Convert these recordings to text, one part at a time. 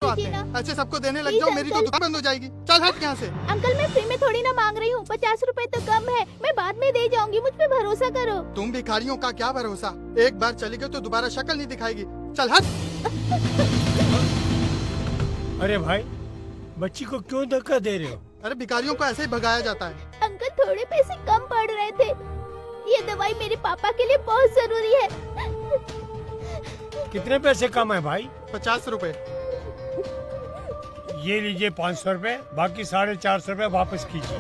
आते हैं। ऐसे सबको देने लग जाओ, मेरी तो दुकान बंद हो जाएगी। चल हट यहाँ से। अंकल मैं फ्री में थोड़ी ना मांग रही हूँ, 50 रुपए तो कम है, मैं बाद में दे जाऊंगी, मुझ पे भरोसा करो। तुम भिखारियों का क्या भरोसा, एक बार चली गई तो दोबारा शक्ल नहीं दिखाएगी। चल हट। अरे भाई, बच्ची को क्यों धक्का दे रहे हो? अरे भिखारियों को ऐसे ही भगाया जाता है। अंकल थोड़े पैसे कम पड़ रहे थे, ये दवाई मेरे पापा के लिए बहुत जरूरी है। कितने पैसे कम है भाई? 50 रुपए। ये लीजिए 500 रुपए, बाकी 450 रुपए वापस कीजिए।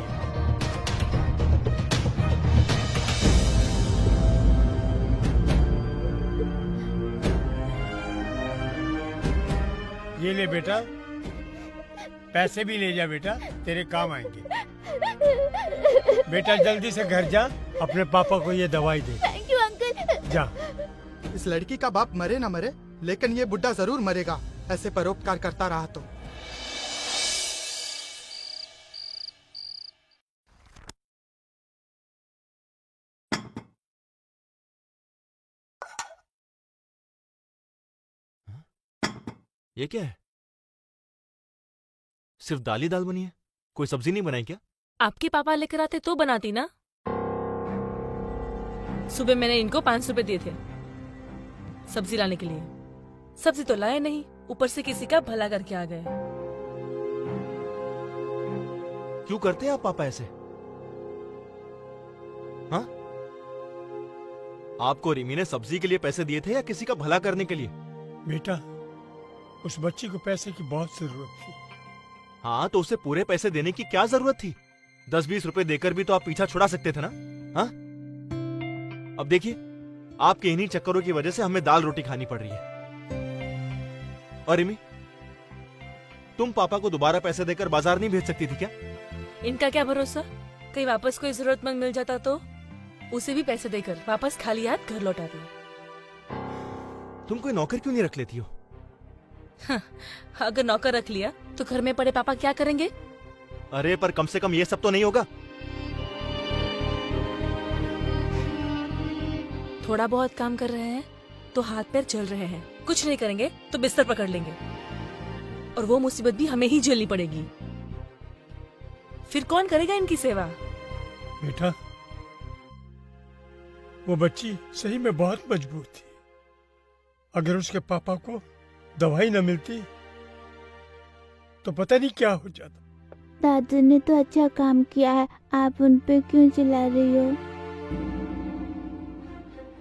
ये ले बेटा, पैसे भी ले जा बेटा, तेरे काम आएंगे। बेटा जल्दी से घर जा, अपने पापा को ये दवाई दे। Thank you uncle. जा। इस लड़की का बाप मरे ना मरे, लेकिन ये बुड्ढा जरूर मरेगा, ऐसे परोपकार करता रहा तो। ये क्या है? सिर्फ दाल ही दाल बनी है, कोई सब्जी नहीं बनाई क्या? आपके पापा लेकर आते तो बनाती ना। सुबह मैंने इनको 500 रुपए दिए थे सब्जी लाने के लिए, सब्जी तो लाए नहीं, ऊपर से किसी का भला करके आ गए। क्यों करते हैं आप पापा ऐसे? हाँ? आपको रिमी ने सब्जी के लिए पैसे दिए थे या किसी का भला करने के लिए? बेटा, उस बच्ची को पैसे की बहुत जरूरत थी। हाँ, तो उसे पूरे पैसे देने की क्या जरूरत थी? 10-20 रुपए देकर भी तो आप पीछा छुड़ा सकते थे ना। हाँ? अब देखिए, आपके इन्हीं चक्करों की वजह से हमें दाल रोटी खानी पड़ रही है। और रिमी, तुम पापा को दोबारा पैसे देकर बाजार नहीं भेज सकती थी क्या? इनका क्या भरोसा, कहीं वापस कोई जरूरतमंद मिल जाता तो उसे भी पैसे देकर वापस खाली हाथ घर लौटाती। तुम कोई नौकर क्यों नहीं रख लेती हो? अगर नौकर रख लिया तो घर में पड़े पापा क्या करेंगे? अरे पर कम से कम ये सब तो नहीं होगा। थोड़ा बहुत काम कर रहे हैं तो हाथ पैर चल रहे हैं, कुछ नहीं करेंगे तो बिस्तर पकड़ लेंगे, और वो मुसीबत भी हमें ही झेलनी पड़ेगी। फिर कौन करेगा इनकी सेवा? बेटा, वो बच्ची सही में बहुत मजबूर थी। अगर उसके पापा को दवाई न मिलती तो पता नहीं क्या हो जाता। दादू ने तो अच्छा काम किया है, आप उन पे क्यों चिल्ला रही हो?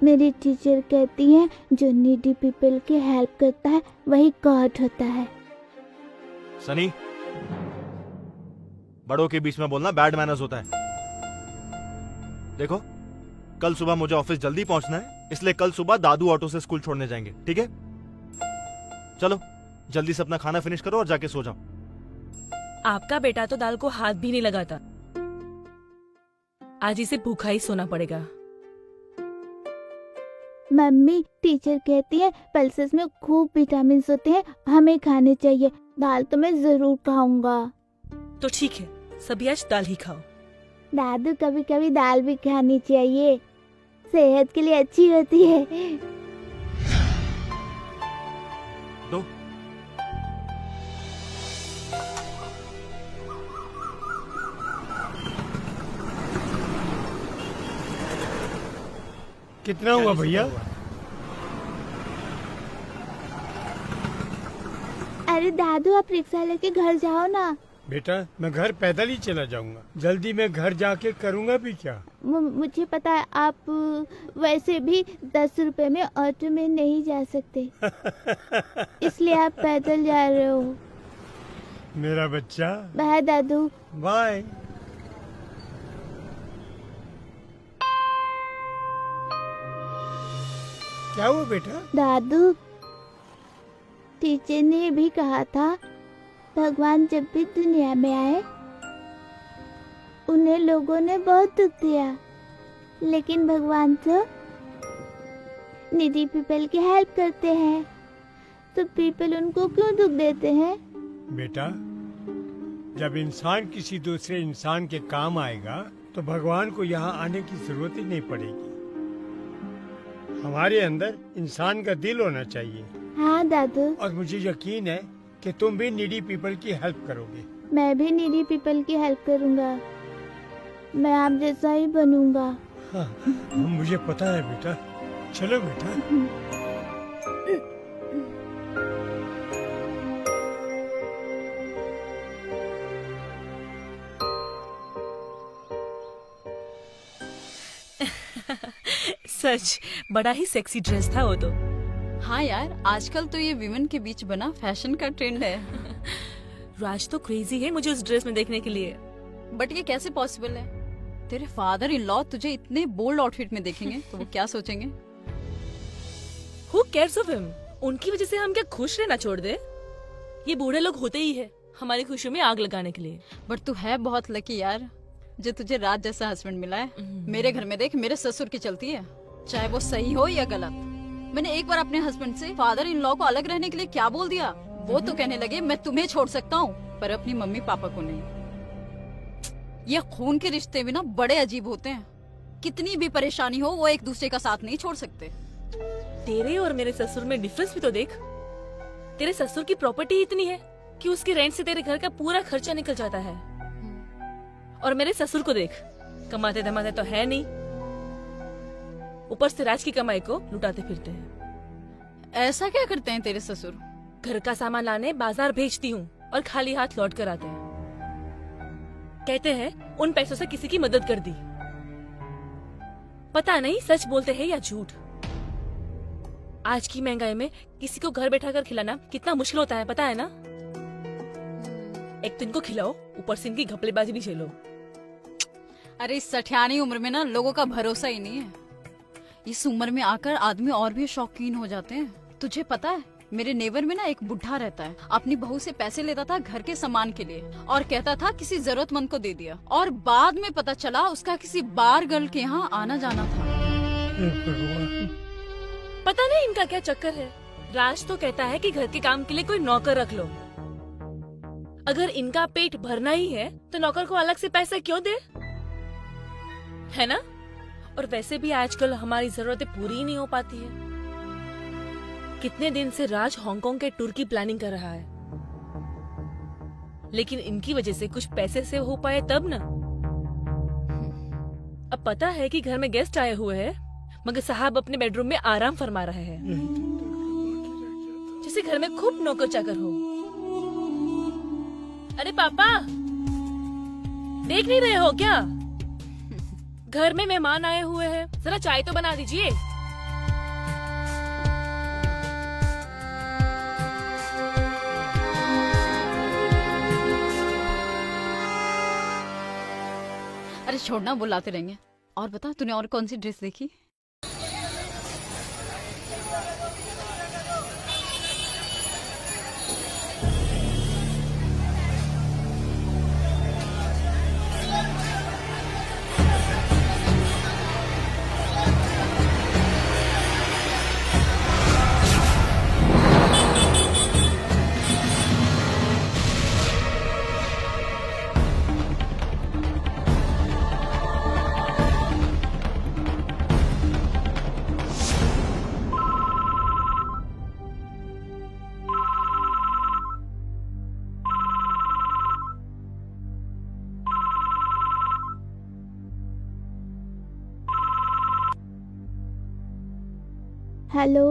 मेरी टीचर कहती है जो नीडी पीपल की हेल्प करता है वही गॉड होता है। सनी, बड़ों के बीच में बोलना बैड मैनर्स होता है। देखो, कल सुबह मुझे ऑफिस जल्दी पहुंचना है, इसलिए कल सुबह दादू ऑटो से स्कूल छोड़ने जाएंगे, ठीक है? चलो जल्दी से अपना खाना फिनिश करो और जाके सो जाओ। आपका बेटा तो दाल को हाथ भी नहीं लगाता, आज इसे भूखा ही सोना पड़ेगा। मम्मी, टीचर कहती है पल्सेस में खूब विटामिन होते हैं, हमें खाने चाहिए। दाल तो मैं जरूर खाऊंगा। तो ठीक है, सभी आज दाल ही खाओ। दादू, कभी कभी दाल भी खानी चाहिए, सेहत के लिए अच्छी होती है। दो। कितना हुआ भैया? अरे दादू, आप रिक्शा लेके घर जाओ ना। बेटा, मैं घर पैदल ही चला जाऊंगा, जल्दी मैं घर जाके करूंगा भी क्या? मुझे पता है, आप वैसे भी 10 रुपए में ऑटो में नहीं जा सकते, इसलिए आप पैदल जा रहे हो। मेरा बच्चा। बाय दादू। बाय। क्या हुआ बेटा? दादू, टीचर ने भी कहा था भगवान जब भी दुनिया में आए उन्हें लोगों ने बहुत दुख दिया, लेकिन भगवान तो नीडी पीपल की हेल्प करते हैं, तो पीपल उनको क्यों दुख देते हैं? बेटा, जब इंसान किसी दूसरे इंसान के काम आएगा तो भगवान को यहाँ आने की जरूरत ही नहीं पड़ेगी। हमारे अंदर इंसान का दिल होना चाहिए। हाँ दादू। और मुझे यकीन है कि तुम भी नीडी पीपल की हेल्प करोगे। मैं भी नीडी पीपल की हेल्प करूंगा। मैं आप जैसा ही बनूंगा। हाँ, मुझे पता है बेटा। चलो बेटा। सच बड़ा ही सेक्सी ड्रेस था वो तो। हाँ यार, आजकल तो ये विमेन के बीच बना फैशन का ट्रेंड है। राज तो क्रेजी है मुझे उस ड्रेस में देखने के लिए। बट ये कैसे पॉसिबल है? तेरे फादर इन लॉ तुझे इतने बोल्ड आउटफिट में देखेंगे तो वो क्या सोचेंगे? Who cares of him? उनकी वजह से हम क्या खुश रहना छोड़ दे? ये बूढ़े लोग होते ही है हमारी खुशियों में आग लगाने के लिए। बट तू है बहुत लकी यार, जो तुझे राज जैसा हस्बैंड मिला है। मेरे घर में देख, मेरे ससुर की चलती है, चाहे वो सही हो या गलत। मैंने एक बार अपने हस्बैंड से फादर इन लॉ को अलग रहने के लिए क्या बोल दिया, वो तो कहने लगे मैं तुम्हें छोड़ सकता हूँ पर अपनी मम्मी पापा को नहीं। ये खून के रिश्ते भी ना बड़े अजीब होते हैं। कितनी भी परेशानी हो वो एक दूसरे का साथ नहीं छोड़ सकते। तेरे और मेरे ससुर में डिफरेंस भी तो देख। तेरे ससुर की प्रॉपर्टी इतनी है कि उसके रेंट से तेरे घर का पूरा खर्चा निकल जाता है, और मेरे ससुर को देख, कमाते धमाते तो है नहीं, ऊपर से राज की कमाई को लुटाते फिरते हैं। ऐसा क्या करते हैं तेरे ससुर? घर का सामान लाने बाजार भेजती हूँ और खाली हाथ लौट कर आते हैं। कहते हैं उन पैसों से किसी की मदद कर दी। पता नहीं सच बोलते हैं या झूठ। आज की महंगाई में किसी को घर बैठा कर खिलाना कितना मुश्किल होता है पता है ना। एक तो इनको खिलाओ, ऊपर से इनकी घपलेबाजी भी झेलो। अरे इस सठियानी उम्र में ना लोगों का भरोसा ही नहीं है। इस उम्र में आकर आदमी और भी शौकीन हो जाते हैं। तुझे पता है मेरे नेबर में ना एक बुढ़ा रहता है, अपनी बहू से पैसे लेता था घर के सामान के लिए और कहता था किसी जरूरतमंद को दे दिया, और बाद में पता चला उसका किसी बार गर्ल के यहाँ आना जाना था। पता नहीं इनका क्या चक्कर है। राज तो कहता है कि घर के काम के लिए कोई नौकर रख लो। अगर इनका पेट भरना ही है तो नौकर को अलग से पैसे क्यों दे, है ना। और वैसे भी आजकल हमारी जरूरतें पूरी ही नहीं हो पाती है। कितने दिन से राज हांगकांग के टूर की प्लानिंग कर रहा है, लेकिन इनकी वजह से कुछ पैसे सेव हो पाए तब ना। अब पता है कि घर में गेस्ट आए हुए हैं, मगर साहब अपने बेडरूम में आराम फरमा रहे हैं, जैसे घर में खूब नौकर चाकर हो। अरे पापा, देख नहीं रहे हो क्या? घर में मेहमान आए हुए हैं, जरा चाय तो बना दीजिए। अरे छोड़ना, बुलाते रहेंगे। और बता, तूने और कौन सी ड्रेस देखी? हेलो।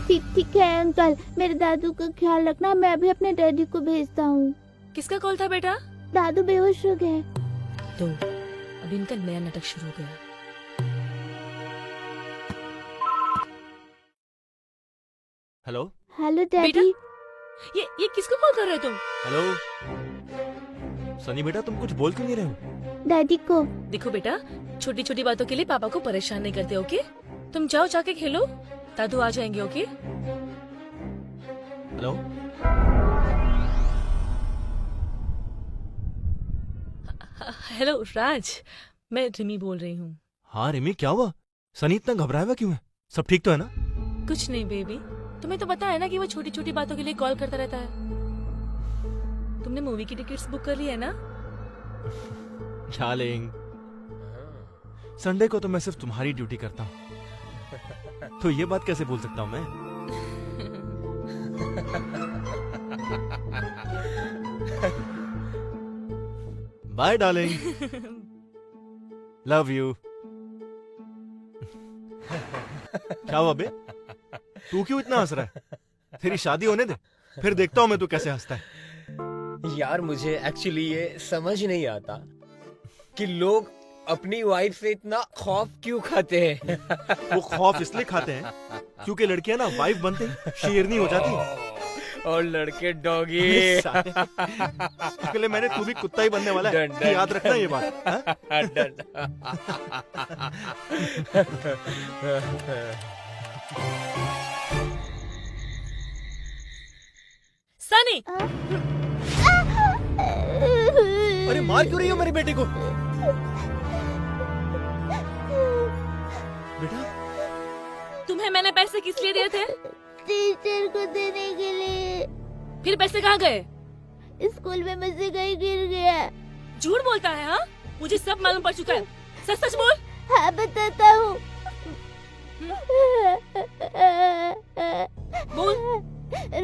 ठीक है अंकल, मेरे दादू का ख्याल रखना। मैं अभी अपने डैडी को भेजता हूँ। किसका कॉल था बेटा? दादू बेहोश हो गए। तो अभी इनका नया नाटक शुरू हो गया। हेलो हेलो बेटा, डैडी। ये किसको कॉल कर रहे हो तुम? हेलो सनी बेटा, तुम कुछ बोल क्यों नहीं रहे हो? डैडी को। देखो बेटा, छोटी छोटी बातों के लिए पापा को परेशान नहीं करते, ओके? तुम जाओ जाके खेलो, दादू आ जाएंगे, ओके? हेलो हेलो राज, मैं रिमी बोल रही हूँ। हाँ रिमी, क्या हुआ? सनी इतना घबराया हुआ क्यों है? सब ठीक तो है ना? कुछ नहीं बेबी, तुम्हें तो पता है ना कि वो छोटी छोटी बातों के लिए कॉल करता रहता है। तुमने मूवी की टिकट्स बुक कर ली है ना? डार्लिंग, संडे को तो मैं सिर्फ तुम्हारी ड्यूटी करता हूँ। तो ये बात कैसे बोल सकता हूँ मैं? Bye darling, love you. क्या हुआ बे? तू क्यों इतना हंस रहा है? तेरी शादी होने दे, फिर देखता हूँ मैं तू कैसे हंसता है। यार मुझे एक्चुअली ये समझ नहीं आता कि लोग अपनी वाइफ से इतना खौफ क्यों खाते हैं। वो खौफ इसलिए खाते हैं क्योंकि लड़कियां ना वाइफ बनते ही शेरनी हो जाती। और लड़के डॉगी। अगले महीने तू भी कुत्ता ही बनने वाला है, डन, डन। याद रखना ये बात। हाँ? डन। सनी, अरे मार क्यों रही हो मेरे बेटे को? बेटा, तुम्हें मैंने पैसे किस लिए दिए थे? टीचर को देने के लिए। फिर पैसे कहाँ गए? स्कूल में मुझसे कहीं गिर गया। झूठ बोलता है। हाँ, मुझे सब मालूम पड़ चुका है। सच सच बोल। हाँ बताता हूँ। बोल।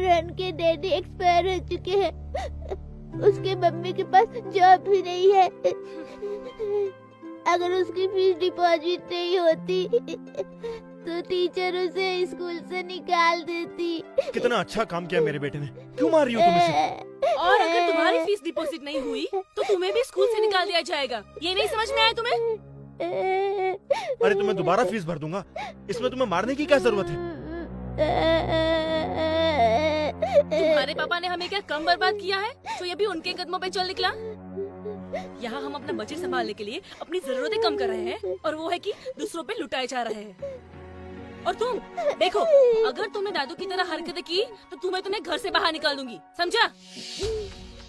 रन के डैडी एक्सपायर हो चुके हैं। उसके मम्मी के पास जॉब भी नहीं है। अगर उसकी फीस डिपॉजिट नहीं होती तो टीचर उसे स्कूल से निकाल देती। कितना अच्छा काम किया मेरे बेटे ने। क्यों मार रही हो तुम इसे? और अगर तुम्हारी फीस डिपॉजिट नहीं हुई तो तुम्हें भी स्कूल से निकाल दिया जाएगा। ये नहीं समझ में आया तुम्हें? अरे तुम्हें दोबारा फीस भर दूंगा, इसमें तुम्हें मारने की क्या जरूरत है? तुम्हारे पापा ने हमें क्या कम बर्बाद किया है तो ये भी उनके कदमों पे चल निकला। यहाँ हम अपना बजट संभालने के लिए अपनी जरूरतें कम कर रहे हैं और वो है कि दूसरों पे लुटाए जा रहे हैं। और तुम देखो, अगर तुमने दादू की तरह हरकतें की तो तुम्हें घर से बाहर निकाल दूंगी, समझा?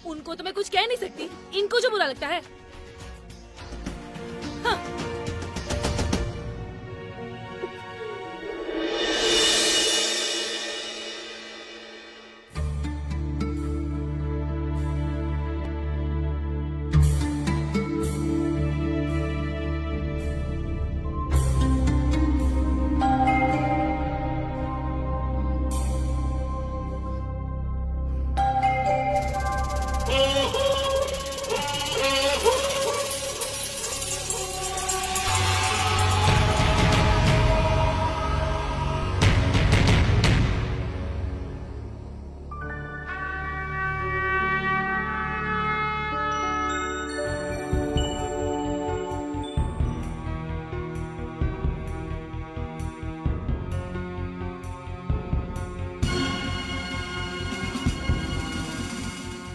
उनको तो मैं कुछ कह नहीं सकती, इनको जो बुरा लगता है। हाँ।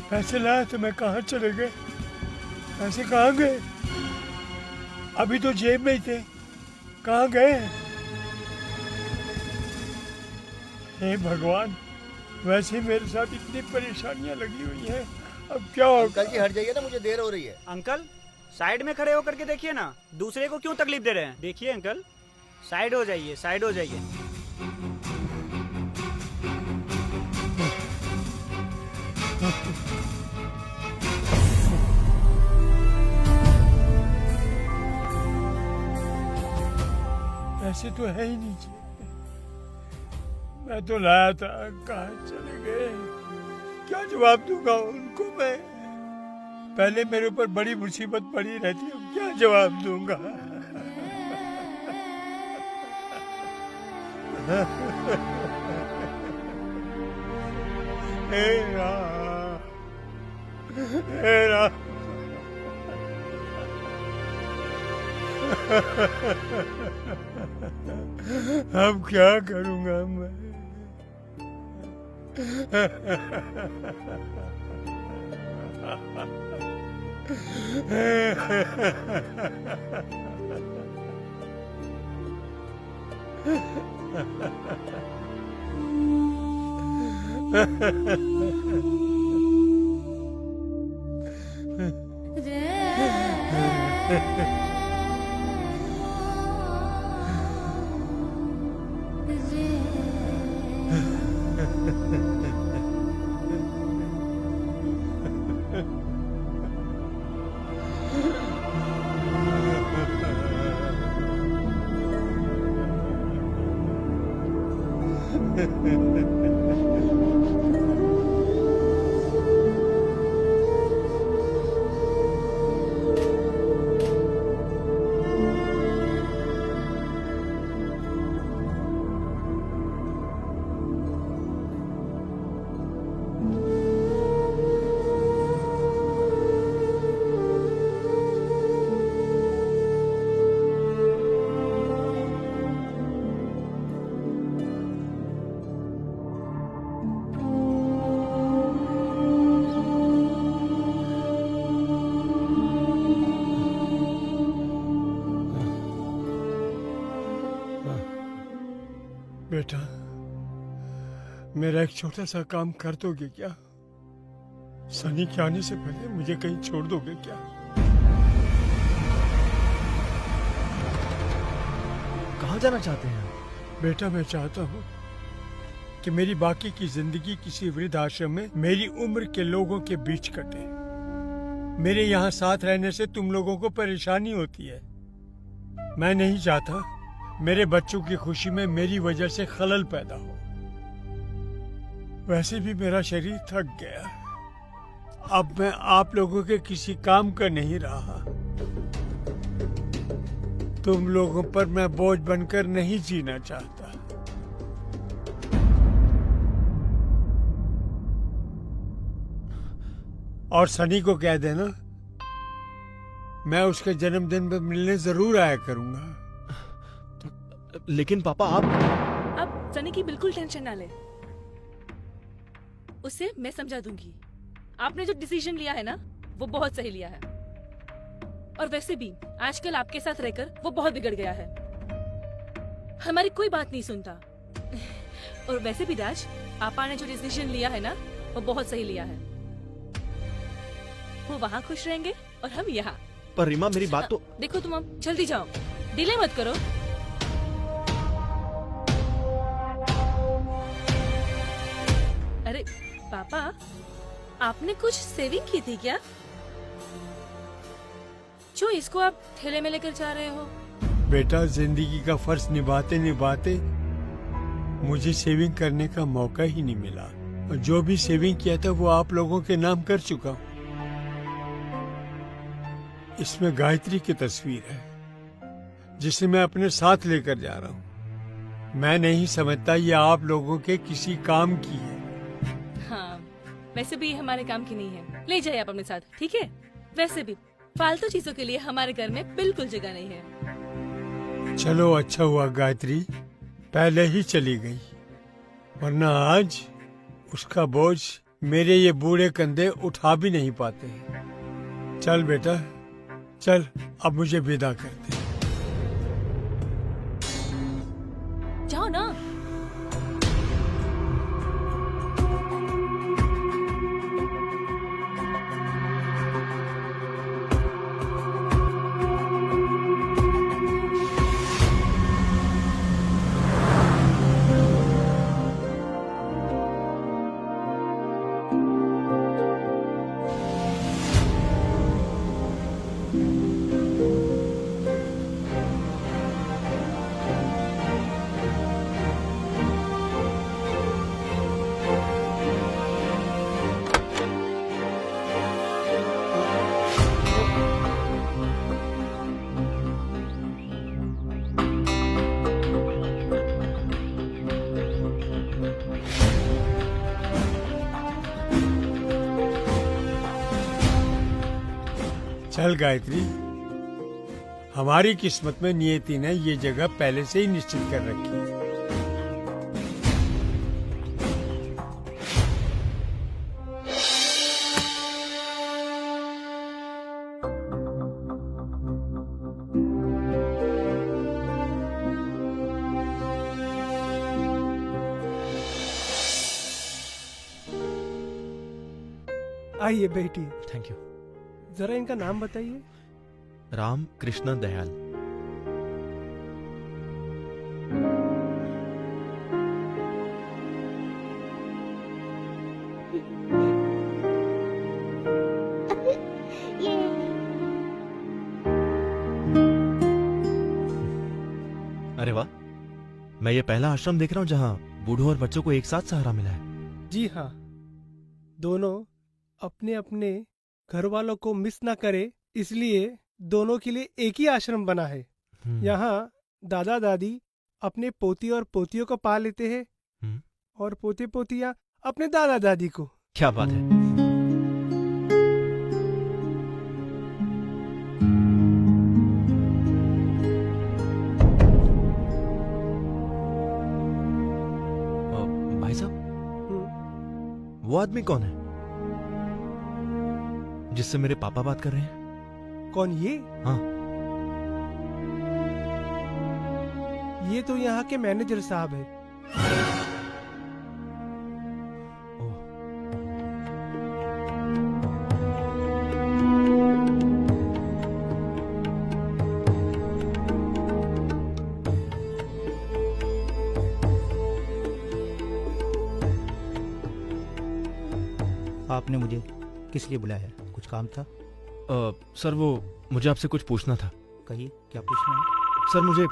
पैसे लाए तो मैं कहाँ चले गए? पैसे कहाँ गए? अभी तो जेब में ही थे, कहाँ गए? हे भगवान, वैसे ही मेरे साथ इतनी परेशानियां लगी हुई हैं, अब क्या होगा? अंकल जी हट जाइए ना, मुझे देर हो रही है। अंकल साइड में खड़े होकर के देखिए ना, दूसरे को क्यों तकलीफ दे रहे हैं? देखिए अंकल, साइड हो जाइए, साइड हो जाइए। ऐसे तो है ही नहीं जी। मैं तो लाया था, कहाँ चले गए? क्या जवाब दूंगा उनको मैं? पहले मेरे ऊपर बड़ी मुसीबत पड़ी रहती है, क्या जवाब दूंगा? हे राम, हे राम। अब क्या करूंगा मैं? बेटा, मेरा एक छोटा सा काम कर दोगे क्या? सनी के आने से पहले मुझे कहीं छोड़ दोगे क्या? कहाँ जाना चाहते हैं? बेटा, मैं चाहता हूँ कि मेरी बाकी की जिंदगी किसी वृद्ध आश्रम में मेरी उम्र के लोगों के बीच कटे। मेरे यहाँ साथ रहने से तुम लोगों को परेशानी होती है। मैं नहीं चाहता मेरे बच्चों की खुशी में मेरी वजह से खलल पैदा हो। वैसे भी मेरा शरीर थक गया। अब मैं आप लोगों के किसी काम का नहीं रहा। तुम लोगों पर मैं बोझ बनकर नहीं जीना चाहता। और सनी को कह देना, मैं उसके जन्मदिन पर मिलने जरूर आया करूंगा। लेकिन पापा अब सनी की बिल्कुल टेंशन ना ले, उसे मैं समझा दूंगी। आपने जो डिसीजन लिया है ना, वो बहुत सही लिया है। और वैसे भी आजकल आपके साथ रहकर वो बहुत बिगड़ गया है, हमारी कोई बात नहीं सुनता। और वैसे भी राज, पापा ने जो डिसीजन लिया है ना, वो बहुत सही लिया है। वो वहाँ खुश रहेंगे और हम यहाँ। पर रीमा, मेरी बात तो देखो, तुम अब जल्दी जाओ, डिले मत करो। अरे पापा, आपने कुछ सेविंग की थी क्या, जो इसको आप ठेले में लेकर जा रहे हो? बेटा, जिंदगी का फर्ज निभाते निभाते मुझे सेविंग करने का मौका ही नहीं मिला। और जो भी सेविंग किया था वो आप लोगों के नाम कर चुका हूँ। इसमें गायत्री की तस्वीर है, जिसे मैं अपने साथ लेकर जा रहा हूँ। मैं नहीं समझता ये आप लोगों के किसी काम की है। हाँ, वैसे भी हमारे काम की नहीं है, ले जाइए आप अपने साथ, ठीक है? वैसे भी फालतू चीजों के लिए हमारे घर में बिल्कुल जगह नहीं है। चलो, अच्छा हुआ गायत्री पहले ही चली गई, वरना आज उसका बोझ मेरे ये बूढ़े कंधे उठा भी नहीं पाते। चल बेटा, चल, अब मुझे विदा कर दे। जाओ ना। चल गायत्री, हमारी किस्मत में नियति ने ये जगह पहले से ही निश्चित कर रखी है। आइए बेटी, थैंक यू। जरा इनका नाम बताइए। राम कृष्ण दयाल। अरे वाह, मैं ये पहला आश्रम देख रहा हूँ जहाँ बूढ़ों और बच्चों को एक साथ सहारा मिला है। जी हाँ, दोनों अपने अपने घर वालों को मिस ना करे, इसलिए दोनों के लिए एक ही आश्रम बना है। यहाँ दादा दादी अपने पोती और पोतियों को पाल लेते हैं और पोते पोतियाँ अपने दादा दादी को। क्या बात है। भाई साहब, वो आदमी कौन है जिससे मेरे पापा बात कर रहे हैं? कौन ये? हाँ। ये तो यहाँ के मैनेजर साहब है। आपने मुझे किस लिए बुलाया है? कुछ काम था? सर वो मुझे आपसे कुछ पूछना था। कहिए, क्या पूछना है? सर मुझे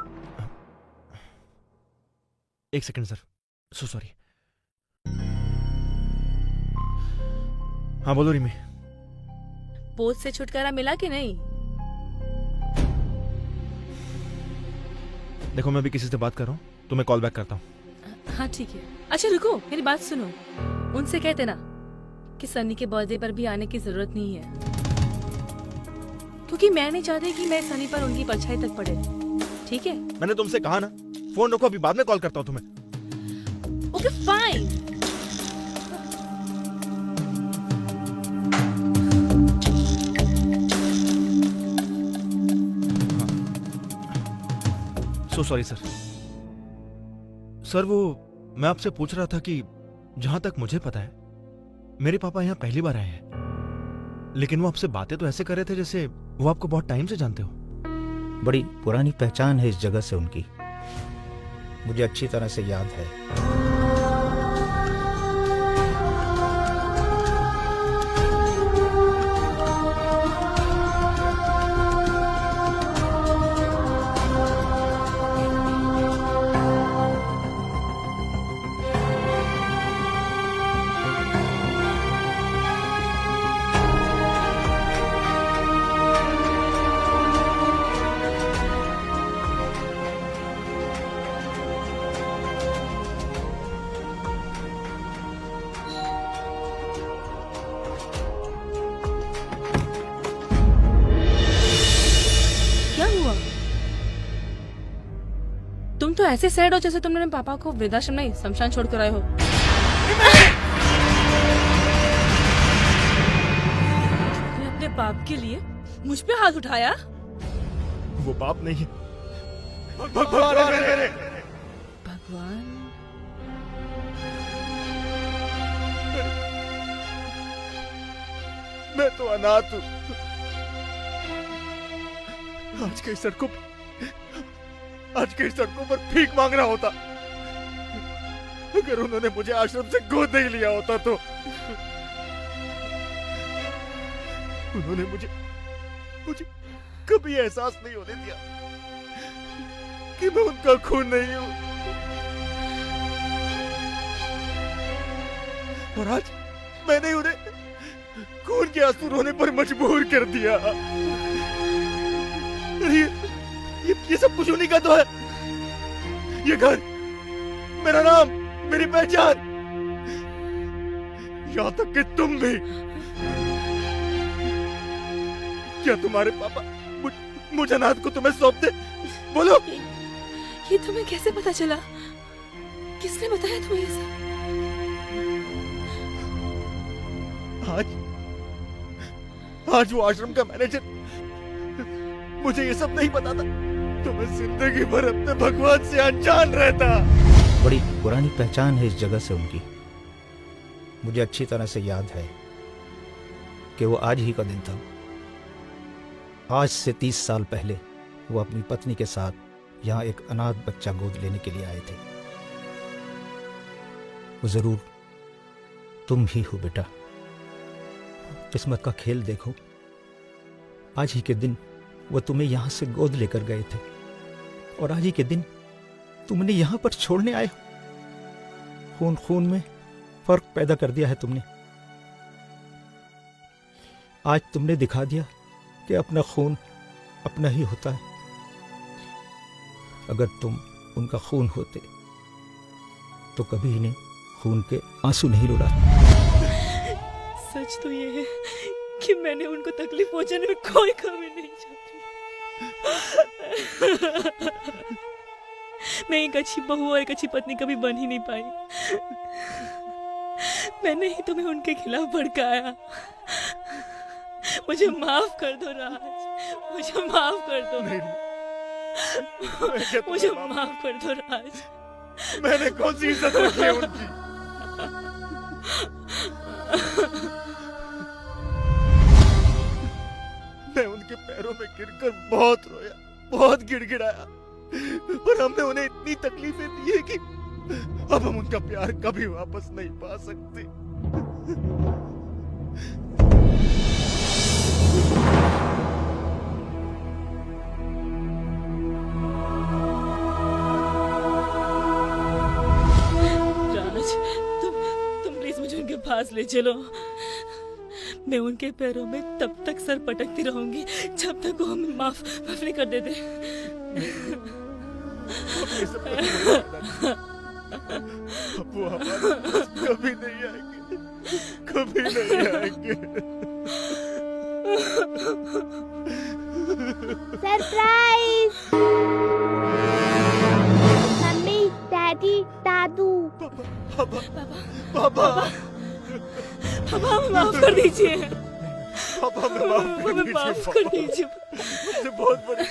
एक सेकंड सर, सो सॉरी। हाँ बोलो रिमी। बोझ से छुटकारा मिला कि नहीं? देखो मैं अभी किसी से बात कर रहा हूँ, तो मैं कॉल बैक करता हूँ। हाँ ठीक है। अच्छा रुको, मेरी बात सुनो। उनसे कहते ना कि सन्नी के बर्थडे पर भी आने की जरूरत नहीं है, क्योंकि मैं नहीं चाहती कि मैं सनी पर उनकी परछाई तक पड़े। ठीक है? मैंने तुमसे कहा ना, फोन रखो, अभी बाद में कॉल करता हूँ तुम्हें। Okay fine. So sorry sir. Sir वो मैं आपसे पूछ रहा था कि जहां तक मुझे पता है मेरे पापा यहाँ पहली बार आए हैं, लेकिन वो आपसे बातें तो ऐसे कर रहे थे जैसे वो आपको बहुत टाइम से जानते हो। बड़ी पुरानी पहचान है इस जगह से उनकी, मुझे अच्छी तरह से याद है। तुम तो ऐसे सैड हो जैसे तुमने पापा को वृद्धाश्रम नहीं शमशान छोड़ कर आए हो। तुमने अपने बाप के लिए मुझ पे हाथ उठाया। वो बाप नहीं है, भगवान है मेरे। भगवान? मैं तो अनाथ हूँ। आज कई सड़कों पर भीख मांग रहा होता। अगर उन्होंने मुझे आश्रम से गोद नहीं लिया होता तो उन्होंने मुझे कभी एहसास नहीं होने दिया कि मैं उनका खून नहीं हूं। और आज मैंने उन्हें खून के आंसू रोने पर मजबूर कर दिया। ये सब कुछ उन्हीं का तो है। ये घर, मेरा नाम, मेरी पहचान, यहाँ तक कि तुम भी। क्या तुम्हारे पापा मुझे अनाथ को तुम्हें सौंप दे? बोलो। ये तुम्हें कैसे पता चला? किसने बताया तुम्हें ये सब? आज वो आश्रम का मैनेजर मुझे ये सब नहीं बताता तो मैं जिंदगी भर अपने भगवान से अनजान रहता। बड़ी पुरानी पहचान है इस जगह से उनकी, मुझे अच्छी तरह से याद है कि वो आज ही का दिन था। आज से 30 साल पहले वो अपनी पत्नी के साथ यहाँ एक अनाथ बच्चा गोद लेने के लिए आए थे। वो जरूर तुम ही हो बेटा। किस्मत का खेल देखो, आज ही के दिन वो तुम्हें यहां से गोद लेकर गए थे और आज ही के दिन तुमने यहां पर छोड़ने आए हो। खून खून में फर्क पैदा कर दिया है तुमने। आज तुमने दिखा दिया कि अपना खून अपना ही होता है। अगर तुम उनका खून होते तो कभी इन्हें खून के आंसू नहीं रुलाते। सच तो ये है कि मैंने उनको तकलीफ पहुंचाने में कोई कमी नहीं चाहती। मैं एक अच्छी बहू और एक अच्छी पत्नी कभी बन ही नहीं पाई। मैंने ही तुम्हें उनके खिलाफ भड़काया। मुझे माफ कर दो राज, मुझे माफ कर दो। मुझे माफ कर दो राज। मैंने कौन सी इज्जत रखी है उनकी? मैं उनके पैरों में गिरकर बहुत रोया, बहुत गिड़गिड़ाया, पर हमने उन्हें इतनी तकलीफें दी है कि अब हम उनका प्यार कभी वापस नहीं पा सकते। राज, तुम प्लीज मुझे उनके पास ले चलो। मैं उनके पैरों में तब तक सर पटकती रहूंगी जब तक वो हमें माफ नहीं कर देते। वो हमारे पास कभी नहीं आएंगे, कभी नहीं आएंगे। सरप्राइज! मम्मी, डैडी, दादू। पापा, पापा हमें माफ कर दीजिए। पापा हमें माफ कर दीजिए। मुझे बहुत बड़ी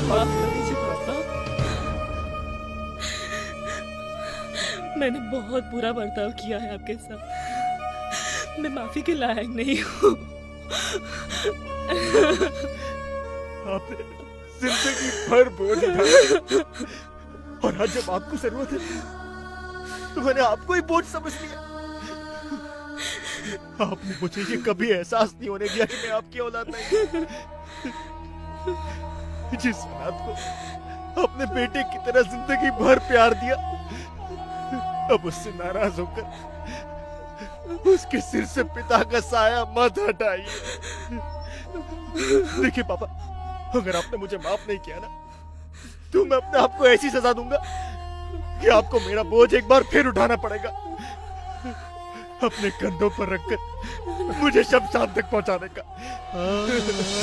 माफ कर दीजिए पापा। मैंने बहुत बुरा बर्ताव किया है आपके साथ। मैं माफी के लायक नहीं हूँ। आपने जिंदगी भर बोझ उठाया और आज जब आपको जरूरत है तो मैंने आपको ही बोझ समझ लिया। आपने मुझे ये कभी एहसास नहीं होने दिया कि मैं आपकी औलाद नहीं। जिस औलाद को अपने बेटे की तरह जिंदगी भर प्यार दिया, अब उससे नाराज होकर उसके सिर से पिता का साया मत हटाइए। देखिए पापा, अगर आपने मुझे माफ नहीं किया ना तो मैं अपने आप को ऐसी सजा दूंगा कि आपको मेरा बोझ एक बार फिर उठाना पड़ेगा, अपने कंधों पर रखकर मुझे शमशान तक पहुंचाने का।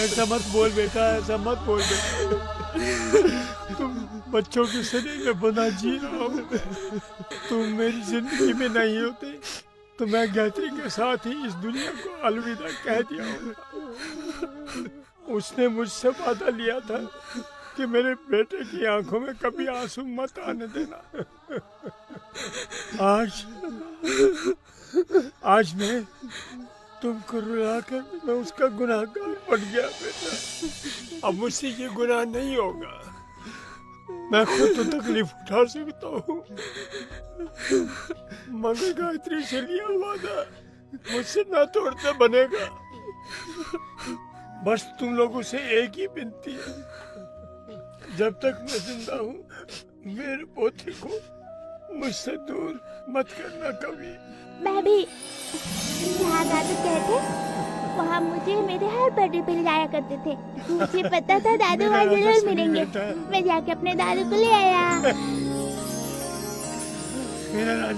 ऐसा मत बोल बेटा, ऐसा मत बोल बेटा। तुम बच्चों की शरीर में बना जी रहा हो। तुम मेरी जिंदगी में नहीं होते तो मैं गायत्री के साथ ही इस दुनिया को अलविदा कह दिया होगा। उसने मुझसे वादा लिया था कि मेरे बेटे की आंखों में कभी आंसू मत आने देना। आज मैं तुमको रुलाकर मैं उसका गुनाहगार बन गया बेटा। अब मुझसे ये गुनाह नहीं होगा। मैं खुद तो तकलीफ उठा सकता हूँ, मगर गायत्री से लिया वादा मुझसे ना तोड़ना बनेगा। बस तुम लोगों से एक ही विनती है, जब तक मैं जिंदा हूँ मेरे पोते को मुझसे दूर मत करना कभी। मैं भी जहाँ दादू कहते वहाँ मुझे मेरे हर बर्थडे पे ले जाया करते थे। मुझे पता था दादू वहाँ जरूर मिलेंगे। मैं जाके अपने दादू को ले आया। मेरा